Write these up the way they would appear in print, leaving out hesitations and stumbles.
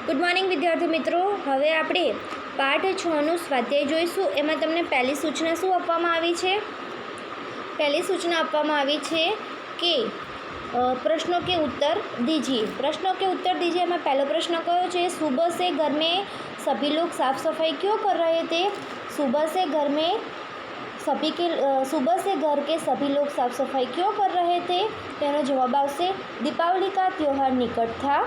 Good morning વિદ્યાર્થી મિત્રો, હવે આપણે પાઠ 6નું સ્વાધ્યાય જોઈશું। એમાં તમને પહેલી સૂચના શું આપવામાં આવી છે? પહેલી સૂચના આપવામાં આવી છે કે प्रश्नों के उत्तर दीजिए। प्रश्नों के उत्तर दीजिए में पहला प्रश्न कहो છે सुबह से घर में सभी लोग साफ सफाई क्यों कर रहे थे? सुबह से घर के सभी लोग साफ सफाई क्यों कर रहे थे? तेनो जवाब आवशे दीपावली का त्यौहार निकट था।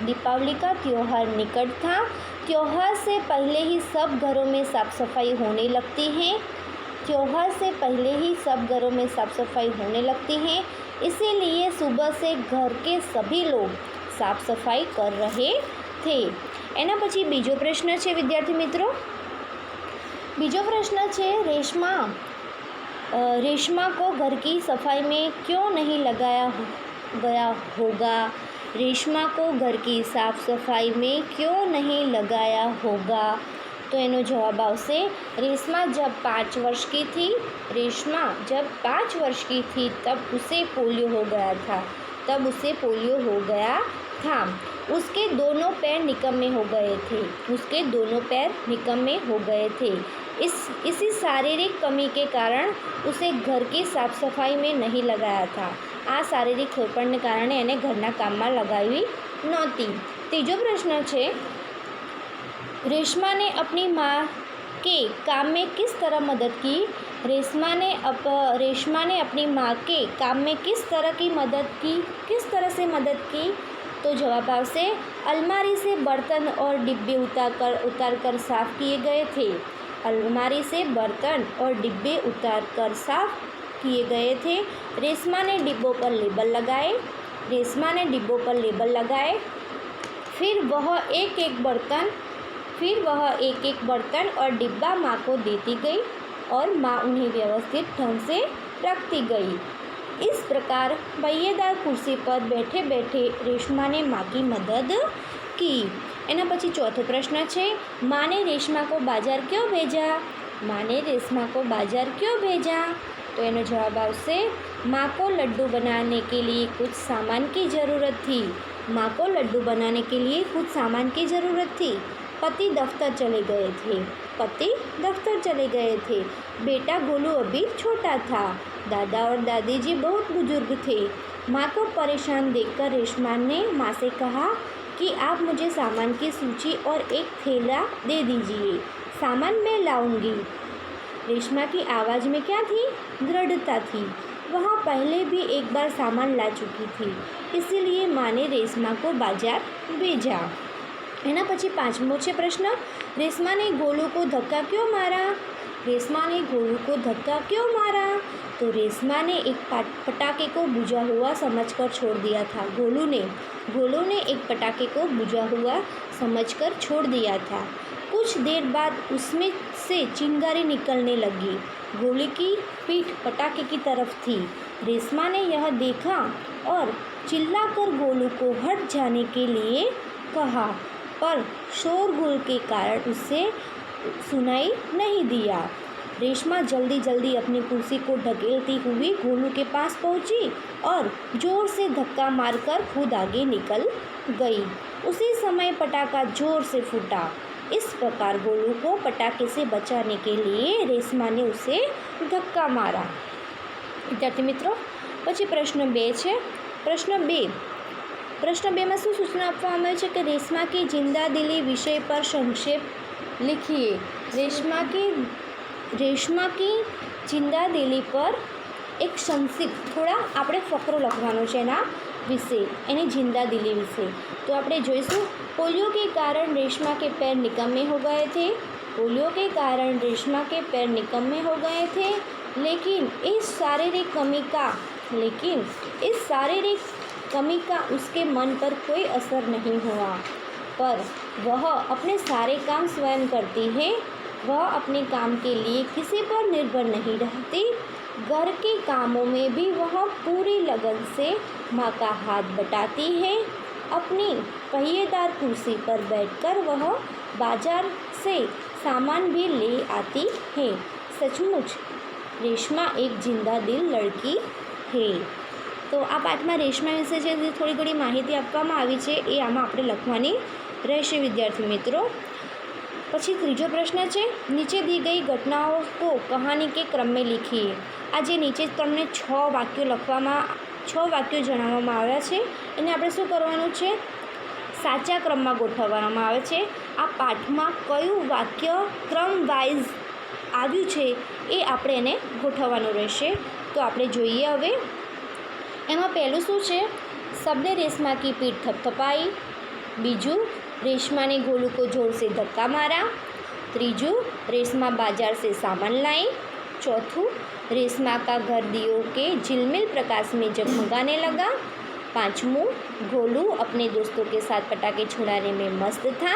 दीपावली का त्यौहार निकट था। त्यौहार से पहले ही सब घरों में साफ सफाई होने लगती है। त्यौहार से पहले ही सब घरों में साफ सफाई होने लगती है, इसीलिए सुबह से घर के सभी लोग साफ सफाई कर रहे थे। एना पछी बीजो प्रश्न है विद्यार्थी मित्रों, बीजो प्रश्न है रेशमा को घर की सफाई में क्यों नहीं लगाया गया होगा? रेशमा को घर की साफ सफाई में क्यों नहीं लगाया होगा? तो एनो जवाब आवशे रेशमा जब 5 वर्ष की थी। रेशमा जब 5 वर्ष की थी तब उसे पोलियो हो गया था। तब उसे पोलियो हो गया था। उसके दोनों पैर निकम्मे हो गए थे। उसके दोनों पैर निकम्मे हो गए थे। इसी शारीरिक कमी के कारण उसे घर की साफ सफाई में नहीं लगाया था। आ शारीरिक खोपण ने कारण एने घरना काम में लगावी नहोती। तीजो प्रश्न है रेशमा ने अपनी माँ के काम में किस तरह मदद की? रेशमा ने अपनी माँ के काम में किस तरह से मदद की? तो जवाब आवशे अलमारी से बर्तन और डिब्बे उतार कर साफ किए गए थे। अलमारी से बर्तन और डिब्बे उतार कर साफ किए गए थे। रेशमा ने डिब्बों पर लेबल लगाए। फिर वह एक एक बर्तन और डिब्बा माँ को देती गई और माँ उन्हें व्यवस्थित ढंग से रखती गई। इस प्रकार पहिएदार कुर्सी पर बैठे बैठे रेशमा ने माँ की मदद की। एना पछी चौथो प्रश्न है माँ ने रेशमा को बाजार क्यों भेजा? माँ ने रेशमा को बाजार क्यों भेजा? तो एनो जवाब आवशे माँ को लड्डू बनाने के लिए कुछ सामान की ज़रूरत थी। माँ को लड्डू बनाने के लिए कुछ सामान की ज़रूरत थी। पति दफ्तर चले गए थे। बेटा गोलू अभी छोटा था। दादा और दादी जी बहुत बुजुर्ग थे। माँ को परेशान देखकर रेशमा ने माँ से कहा कि आप मुझे सामान की सूची और एक थैला दे दीजिए, सामान मैं लाऊंगी। रेशमा की आवाज़ में क्या थी? दृढ़ता थी। वह पहले भी एक बार सामान ला चुकी थी, इसीलिए माँ ने रेशमा को बाजार भेजा। एना पछी पांचमो छे प्रश्न रेशमा ने गोलू को धक्का क्यों मारा? रेशमा ने गोलू को धक्का क्यों मारा? तो रेशमा ने एक पटाखे को बुझा हुआ समझकर छोड़ दिया था। गोलू ने एक पटाखे को बुझा हुआ समझकर छोड़ दिया था। कुछ देर बाद उसमें से चिंगारी निकलने लगी। गोलू की पीठ पटाखे की तरफ थी। रेशमा ने यह देखा और चिल्लाकर गोलू को हट जाने के लिए कहा, पर शोरगुल के कारण उसे सुनाई नहीं दिया। रेशमा जल्दी जल्दी अपनी कुर्सी को ढकेलती हुई गोलू के पास पहुंची और जोर से धक्का मारकर खुद आगे निकल गई। उसी समय पटाखा जोर से फूटा। इस प्रकार गोलू को पटाखे से बचाने के लिए रेशमा ने उसे धक्का मारा। विद्यार्थी मित्रों, पछी प्रश्न 2 है। प्रश्न 2 में शू सूचना आपवामां आवी छे कि रेशमा की जिंदा दिली विषय पर संक्षेप लिखिए। रेशमा की जिंदा दिली पर एक संक्षिप्त थोड़ा आपणे फकरो लखवानो छे एना विषे, एनी जिंदा दिली विषे। तो आपणे जोईशुं पोलियो के कारण रेशमा के पैर निकम्मे हो गए थे। पोलियो के कारण रेशमा के पैर निकम्मे हो गए थे, लेकिन इस शारीरिक कमी का उसके मन पर कोई असर नहीं हुआ, पर वह अपने सारे काम स्वयं करती है। वह अपने काम के लिए किसी पर निर्भर नहीं रहती। घर के कामों में भी वह पूरी लगन से माँ का हाथ बटाती है। अपनी पहिएदार कुर्सी पर बैठकर वह बाजार से सामान भी ले आती है। सचमुच रेशमा एक जिंदा दिल लड़की है। तो आ पाठ में रेशमा विषे जे थोड़ी घणी माहिती आपवामां आवी छे ए आमां आपणे लखवानी રહેશે વિદ્યાર્થી મિત્રો। પછી ત્રીજો પ્રશ્ન છે, નીચે दी गई घटनाओं को कहानी के क्रम में लिखिए। આ જે નીચે તમને 6 વાક્યો જણાવવામાં આવ્યા છે એને આપણે શું કરવાનું છે, સાચા ક્રમમાં ગોઠવવામાં આવે છે। આ પાઠમાં કયું વાક્ય ક્રમ વાઇઝ આવ્યું છે એ આપણે એને ગોઠવવાનું રહેશે। તો આપણે જોઈએ હવે એમાં પહેલું શું છે, सबने रेशमा की पीठ थपथपाई। बीजू, रेशमा ने गोलू को जोर से धक्का मारा। तीजू, रेशमा बाजार से सामान लाई। चौथू, रेशमा का घर दियों के झिलमिल प्रकाश में जगमगाने लगा। पाँचवूँ, गोलू अपने दोस्तों के साथ पटाखे छुड़ाने में मस्त था।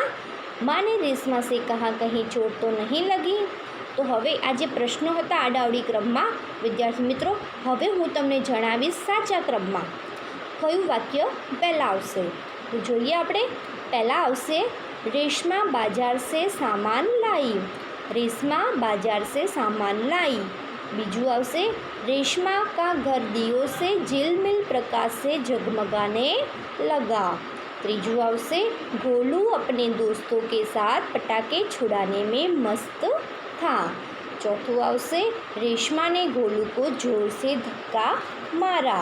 माँ ने रेशमा से कहा कहीं चोट तो नहीं लगी। तो हवे आ जे प्रश्नों हता आडावड़ी क्रम में विद्यार्थी मित्रों, हवे हूँ तमने जणावीश साचा क्रम में कयुं वाक्य पहला आवशे। तो जोईए आपणे, पहला आवशे रेशमा बाजार से सामान लाई। रेशमा बाजार से सामान लाई। बीजू आवशे रेशमा का घर दियों से झिलमिल प्रकाश से जगमगाने लगा। तीजू आवशे गोलू अपने दोस्तों के साथ पटाखे छुड़ाने में मस्त था। चौथू आवशे रेशमा ने गोलू को जोर से धक्का मारा।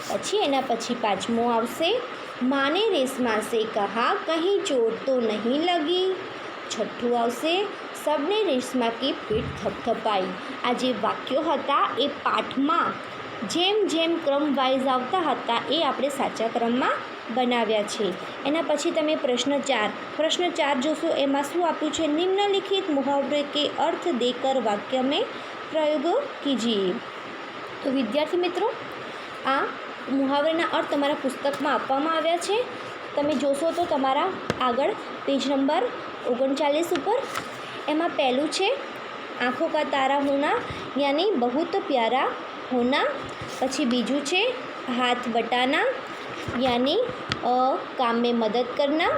पछी एना पछी पांचमो आवशे माँ ने रेशमा से कहा कहीं चोट तो नहीं लगी। छठ्ठू आवशे सबने रेशमा की पीठ थपथपाई। आ जे वाक्यो हता ए पाठमां जेम जेम क्रम वाइज आवता हता ए आपणे साचा क्रममां बनाव्या छे। एना पछी तमे प्रश्न 4 जोशो। एमां शुं आप्युं छे, निम्नलिखित मुहावरे के अर्थ देकर वाक्य में प्रयोग कीजिए। तो विद्यार्थी मित्रों, आ मुहावरेना अर्थ तमारा पुस्तकमां आपवामां आव्या छे। तमे जोशो तो तमारा आगळ पेज नंबर 39 पर एमां पहलुं छे आँखों का तारा होना यानी बहुत प्यारा होना। पछी बीजू छे हाथ बटाना यानी काम में मदद करना।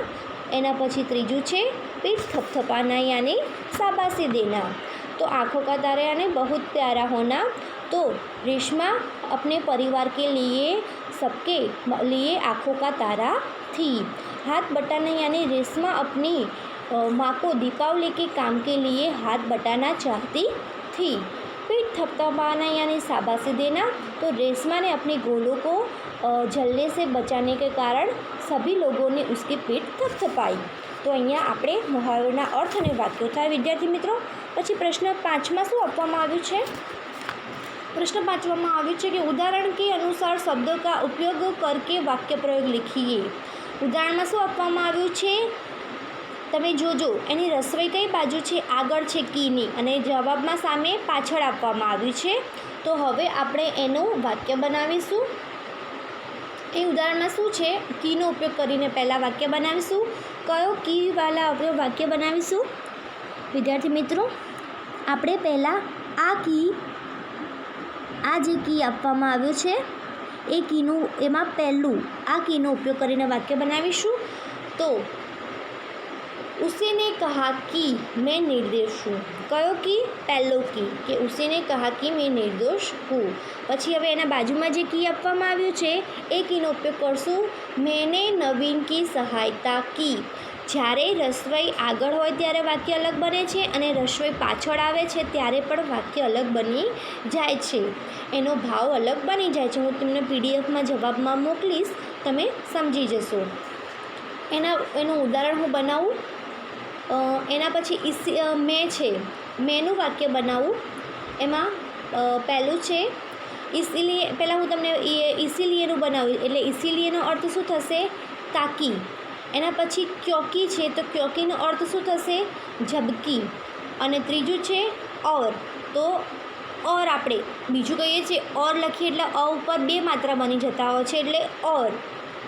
एना पछी तीजू छे पीठ थपथपाना यानी शाबाशी देना। तो आँखों का तारा यानी बहुत प्यारा होना। तो रेशमा अपने परिवार के लिए सबके लिए आँखों का तारा थी। हाथ बटाना यानी रेशमा अपनी माँ को दीपावली के काम के लिए हाथ बटाना चाहती थी। पीठ थपथपाना यानी शाबाशी देना। तो रेशमा ने अपनी गोलू को जलने से बचाने के कारण सभी लोगों ने उसकी पीठ थपथपाई। तो अहींया आपणे मुहावराना अर्थ अने वाक्यो थया विद्यार्थी मित्रों। पछी प्रश्न 5 में शुं आपवामां आव्युं छे? प्रश्न 5 में आव्युं छे कि उदाहरण के अनुसार शब्दों का उपयोग करके वाक्य प्रयोग लिखिए। उदाहरण में शुं आपवामां आव्युं छे तमे जोजो, एनी रसोई कई बाजू छे, आगळ छे कीनी अने जवाबमां सामे पाछळ आपवामां आव्युं छे। तो हवे आपणे एनुं वाक्य बनावीशुं। ए उदाहरणमां शुं छे, कीनो उपयोग करीने पहेला वाक्य बनावीशुं। कयो की वाला आपणे वाक्य बनावीशुं विद्यार्थी मित्रों? आपणे पहेला आ जे की आपवामां आव्यो छे ए कीनुं एमां पहेલું आ कीनो उपयोग करीने वाक्य बनावीशुं। तो उसी ने कहा कि मैं निर्दोष हूँ। कयो की? पहलो की कि उसी ने कहा कि मैं निर्दोष हूँ। पछी हवे एना बाजुमां जे की आपवामां आव्युं छे ए कीनो उपयोग करशुं। मैंने नवीन की सहायता की। જ્યારે રસોઈ આગળ હોય ત્યારે વાક્ય અલગ બને છે અને રસોઈ પાછળ આવે છે ત્યારે પણ વાક્ય અલગ બની જાય છે, એનો ભાવ અલગ બની જાય છે। હું તમને પીડીએફમાં જવાબમાં મોકલીશ, તમે સમજી જશો। એનું ઉદાહરણ હું બનાવું। એના પછી મેં છે, મેનું વાક્ય બનાવું। એમાં પહેલું છે ઇસીલિએ, પહેલાં હું તમને ઇસીલિએનું બનાવું એટલે ઇસીલિએનો અર્થ શું થશે? તાકી। એના પછી ક્યોકી છે તો ક્યોકીનો અર્થ શું થશે? ઝબકી। અને ત્રીજું છે ઓર, તો ઓર આપણે બીજું કહીએ છીએ ઓર લખીએ એટલે અ ઉપર 2 માત્રા બની જતા હોય છે એટલે ઓર।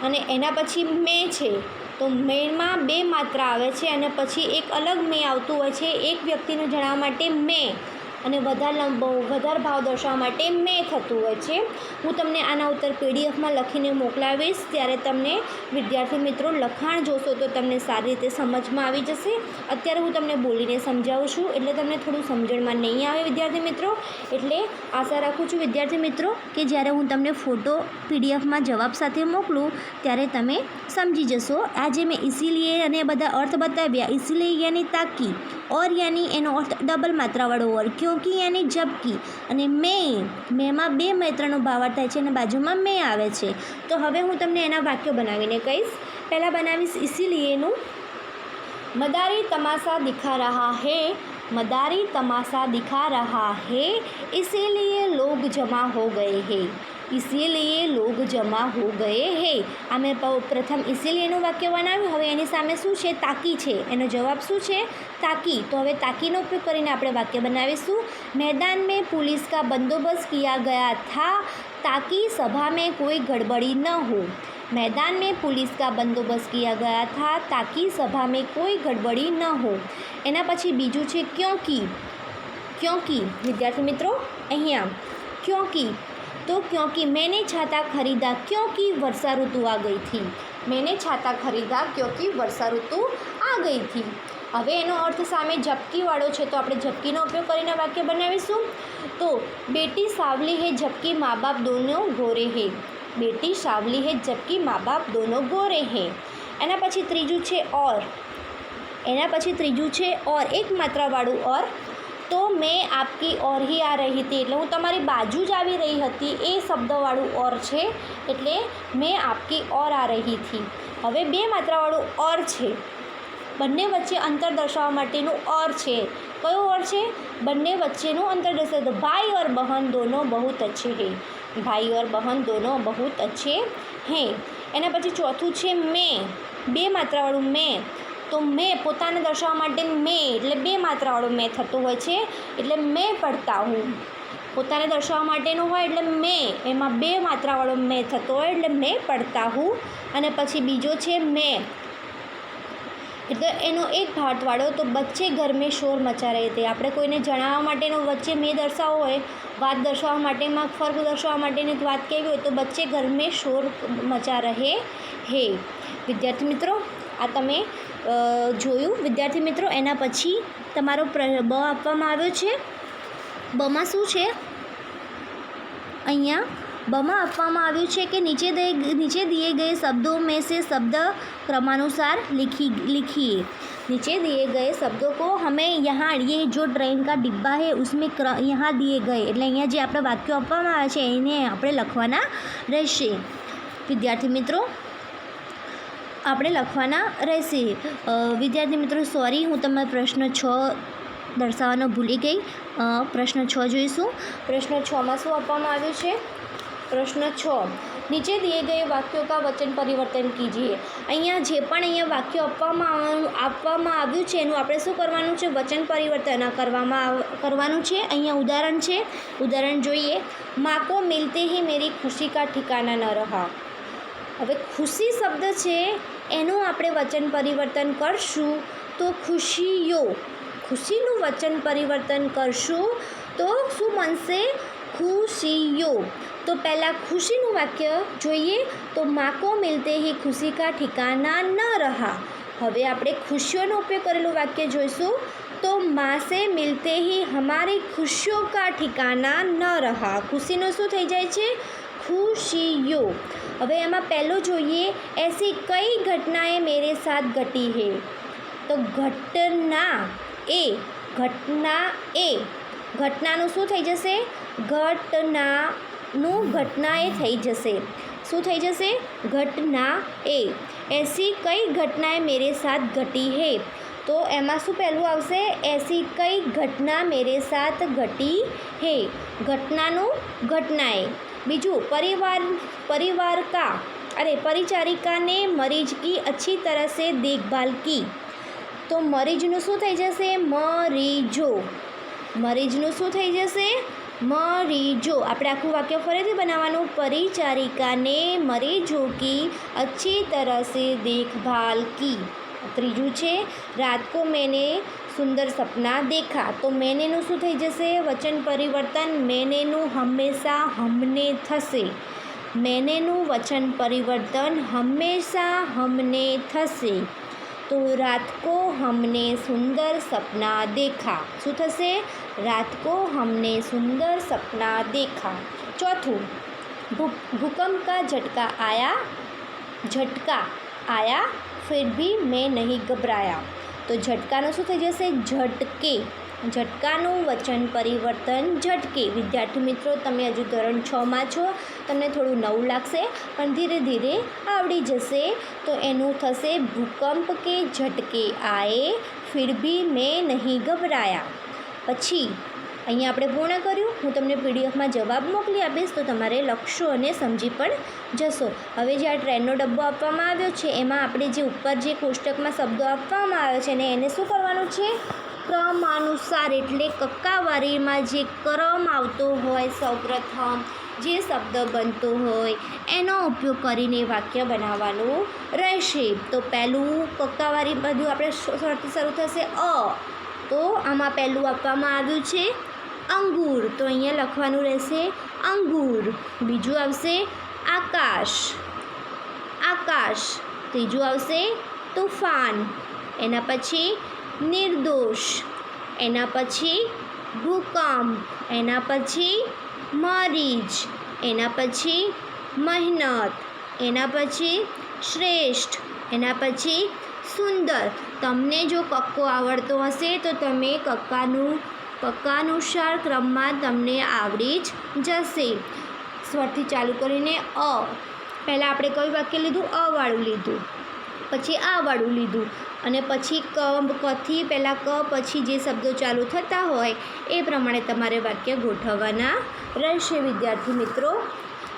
અને એના પછી મેં છે તો મેમાં 2 માત્રા આવે છે અને પછી એક અલગ મેં આવતું હોય છે એક વ્યક્તિને જણાવવા માટે મેં। અને વધારે ભાવ દર્શાવવા માટે મેં થતું હોય છે. હું તમને આના ઉત્તર પીડીએફમાં લખીને મોકલાવીશ, ત્યારે તમને વિદ્યાર્થી મિત્રો લખાણ જોશો તો તમને સારી રીતે સમજમાં આવી જશે. અત્યારે હું તમને બોલીને સમજાવું છું એટલે તમને થોડું સમજણમાં નહીં આવે વિદ્યાર્થી મિત્રો. એટલે આશા રાખું છું વિદ્યાર્થી મિત્રો કે જ્યારે હું તમને ફોટો પીડીએફમાં જવાબ સાથે મોકલું ત્યારે તમે સમજી જશો. આજે મેં ઇસીલીએ અને બધા અર્થ બતાવ્યા. ઇસીલીએ યાની તાકી, और यानी એનો અર્થ ડબલ માત્રાવાળો ઓર, ક્યોંકि યાની જબકि, અને મેંમાં બે માત્રાનો ભાવાર્થ થાય છે અને બાજુમાં મેં આવે છે. તો હવે હું તમને એના વાક્યો બનાવીને કહીશ. પહેલાં બનાવીશ ઇસીલીએનું. मदारी तमाशा दिखा रहा है, मदारी तमाशा दिखा रहा है, इसीलिए लोग जमा हो गए हैं, इसीलिए लोग जमा हो गए हैं. આ મેં પ્રથમ ઇસીલીએનું વાક્ય બનાવ્યું. હવે એની સામે શું છે? તાકી છે. એનો જવાબ શું છે? તાકી. તો હવે તાકીનો ઉપયોગ કરીને આપણે વાક્ય બનાવીશું. मैदान में पुलिस का बंदोबस्त किया गया था ताकि सभा में कोई गड़बड़ी न हो. मैदान में पुलिस का बंदोबस्त किया गया था ताकि सभा में कोई गड़बड़ी न हो. એના પછી બીજું છે क्योंकि. क्योंकि विद्यार्थी मित्रों અહીંયા क्योंकि, तो क्योंकि मैंने छाता खरीदा क्योंकि वर्षा ऋतु आ गई थी. मैंने छाता खरीदा क्योंकि वर्षा ऋतु आ गई थी. હવે એનો અર્થ સામે ઝપકીવાળો છે તો આપણે ઝપકીનો ઉપયોગ કરીને વાક્ય બનાવીશું. તો બેટી સાવલી હે જબकि माँ बाप दोनों गोरे है. बेटी सावली है जबकि माँ बाप दोनों गोरे हैं. એના પછી ત્રીજું છે और. એના પછી ત્રીજું છે और, એક માત્રાવાળું और. તો મેં આપકી ઓર ही आ रही थी, એટલે હું તમારી બાજુ જ આવી રહી હતી, એ શબ્દવાળું और છે એટલે મેં આપકી ઓર आ रही थी. હવે બે માત્રાવાળું और છે. બંને વચ્ચે અંતર દર્શાવવા માટેનું और છે. કયું और છે? બંને વચ્ચેનું અંતર દર્શાવે. તો ભાઈ और बहन दोनों बहुत अच्छे हैं. भाई और बहन दोनों बहुत अच्छे हैं. એના પછી ચોથું છે મેં. બે માત્રાવાળું મેં. તો મેં પોતાને દર્શાવવા માટે મેં એટલે બે માત્રાવાળું મેં થતું હોય છે એટલે મેં પડતા હું. પોતાને દર્શાવવા માટેનું હોય એટલે મેં, એમાં બે માત્રાવાળો મેં થતો હોય એટલે મેં પડતા હું. અને પછી બીજો છે મેં એટલે એનો એક ભાટવાળો. તો બચ્ચે ઘર મેં શોર મચા રહે તે. આપણે કોઈને જણાવવા માટેનો વચ્ચે મેં દર્શાવવો હોય, વાત દર્શાવવા માટેમાં ફર્ક દર્શાવવા માટેની વાત કેવી હોય તો બચ્ચે ઘર મેં શોર મચા રહે હે. વિદ્યાર્થી મિત્રો આ તમે જોયું વિદ્યાર્થી મિત્રો. એના પછી તમારો બ આપવામાં આવ્યો છે. બમાં શું છે? અહીંયા बमा આપવામાં આવ્યું છે કે नीचे दिए गए शब्दों में से शब्द क्रमानुसार लिखिए. नीचे दिए गए शब्दों को हमें यहाँ ये जो ट्रेन का डिब्बा है उसमें यहाँ दिए गए એટલે અહીંયા જે આપણે વાક્યો આપવામાં આવે છે એને આપણે લખવાના રહેશે. વિદ્યાર્થી મિત્રો આપણે લખવાના રહેશે. વિદ્યાર્થી મિત્રો સોરી, હું તમારો પ્રશ્ન 6 દર્શાવવાનો ભૂલી ગઈ. પ્રશ્ન 6 જોઈશું. પ્રશ્ન 6માં શું આપવામાં આવ્યું છે? प्रश्न 6, नीचे दिए गए वाक्यों का वचन परिवर्तन कीजिए. અહીંયા જે પણ અહીંયા વાક્યો આપવામાં આવ્યું છે એનું આપણે શું કરવાનું છે? વચન પરિવર્તન કરવાનું છે. અહીંયા ઉદાહરણ છે, ઉદાહરણ જોઈએ. माँ को मिलते ही मेरी खुशी का ठिकाना न रहा. હવે ખુશી શબ્દ છે એનું આપણે વચન પરિવર્તન કરશું તો ખુશીઓ. ખુશીનું વચન પરિવર્તન કરશું તો શું બનશે? ખુશીઓ. तो पहला खुशीનું વાક્ય જોઈએ તો माँ को मिलते ही खुशी का ठिकाना न रहा. હવે આપણે ખુશીઓનો ઉપયોગ કરેલું વાક્ય જોઈશું તો माँ से मिलते ही हमारी खुशियों का ठिकाना न रहा. ખુશીનું શું થઈ જાય છે? खुशियों. હવે એમાં પહેલું જોઈએ ऐसी कई घटनाएं मेरे साथ घटी है. તો ઘટના એ ઘટનાનું શું થઈ જશે? ઘટનાનું ઘટનાએ થઈ જશે. શું થઈ જશે? ઘટના એ. ऐसी कई घटनाएं मेरे साथ घटी है. તો એમાં શું પહેલું આવશે? ऐसी कई घटना मेरे साथ घटी है. ઘટનાનું ઘટનાએ. બીજું परिचारिका ने मरीज की अच्छी तरह से देखभाल की. તો મરીજનું શું થઈ જશે? મરીજો. મરીજનું શું થઈ જશે? મરીજો. આપણે આખું વાક્ય ફરીથી બનાવવાનું. परिचारिका ने मरीजों की अच्छी तरह से देखभाल की. ત્રીજું છે રાત को मैंने સુંદર સપના દેખા, તો મેનેનું શું થઈ જશે? વચન પરિવર્તન મેનેનું હંમેશા હમને થશે. મેનેનું વચન પરિવર્તન હંમેશા હમને થશે. તો રાત को हमने सुंदर सपना देखा શું થશે? रात को हमने सुंदर सपना देखा. चौथું भूकंप का झटका आया फिर भी मैं नहीं घबराया. તો ઝટકાનું શું થઈ જશે? ઝટકે. ઝટકાનું વચન પરિવર્તન ઝટકે. વિદ્યાર્થી મિત્રો, તમે હજુ ધોરણ 6માં છો, તમને થોડું નવું લાગશે પણ ધીરે ધીરે આવડી જશે. તો એનું થશે ભૂકંપ કે ઝટકે આए फिर भी मैं नहीं घबराया. પછી અહીંયા આપણે પૂર્ણ કર્યું. હું તમને પીડીએફમાં જવાબ મોકલી આપીશ તો તમારે લખશો અને સમજી પણ જશો. હવે જે આ ટ્રેનનો ડબ્બો આપવામાં આવ્યો છે એમાં આપણે જે ઉપર જે કોષ્ટકમાં શબ્દો આપવામાં આવ્યો છે ને એને શું કરવાનું છે? ક્રમાનુસાર એટલે કક્કાવારીમાં જે ક્રમ આવતો હોય સૌપ્રથમ જે શબ્દ બનતો હોય એનો ઉપયોગ કરીને વાક્ય બનાવવાનું રહેશે. તો પહેલું કક્કાવારી બધું આપણે શરૂ થશે અ. તો આમાં પહેલું આપવામાં આવ્યું છે અંગૂર, તો અહીંયા લખવાનું રહેશે અંગૂર. બીજું આવશે આકાશ, આકાશ. ત્રીજું આવશે તુફાન, એના પછી નિર્દોષ, એના પછી ભૂકંપ, એના પછી મરીચ, એના પછી મહેનત, એના પછી શ્રેષ્ઠ, એના પછી સુંદર. તમને જો કક્કો આવડતો હશે તો તમે કક્કાનુસાર ક્રમમાં તમને આવડી જ જશે. સ્વરથી ચાલુ કરીને અ. પહેલાં આપણે કયું વાક્ય લીધું? અવાળું લીધું, પછી આવાળું લીધું અને પછી કથી પહેલાં ક પછી જે શબ્દો ચાલુ થતા હોય એ પ્રમાણે તમારે વાક્ય ગોઠવવાના રહેશે. વિદ્યાર્થી મિત્રો,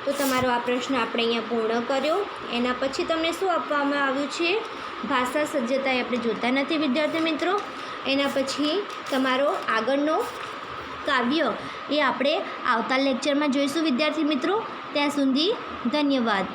તો તમારો આ પ્રશ્ન આપણે અહીંયા પૂર્ણ કર્યો. એના પછી તમને શું આપવામાં આવ્યું છે? ભાષા સજ્જતા આપણે જોતા નથી વિદ્યાર્થી મિત્રો. એના પછી તમારો આગળનો કાવ્ય એ આપણે આવતા લેક્ચરમાં જોઈશું વિદ્યાર્થી મિત્રો. ત્યાં સુધી ધન્યવાદ.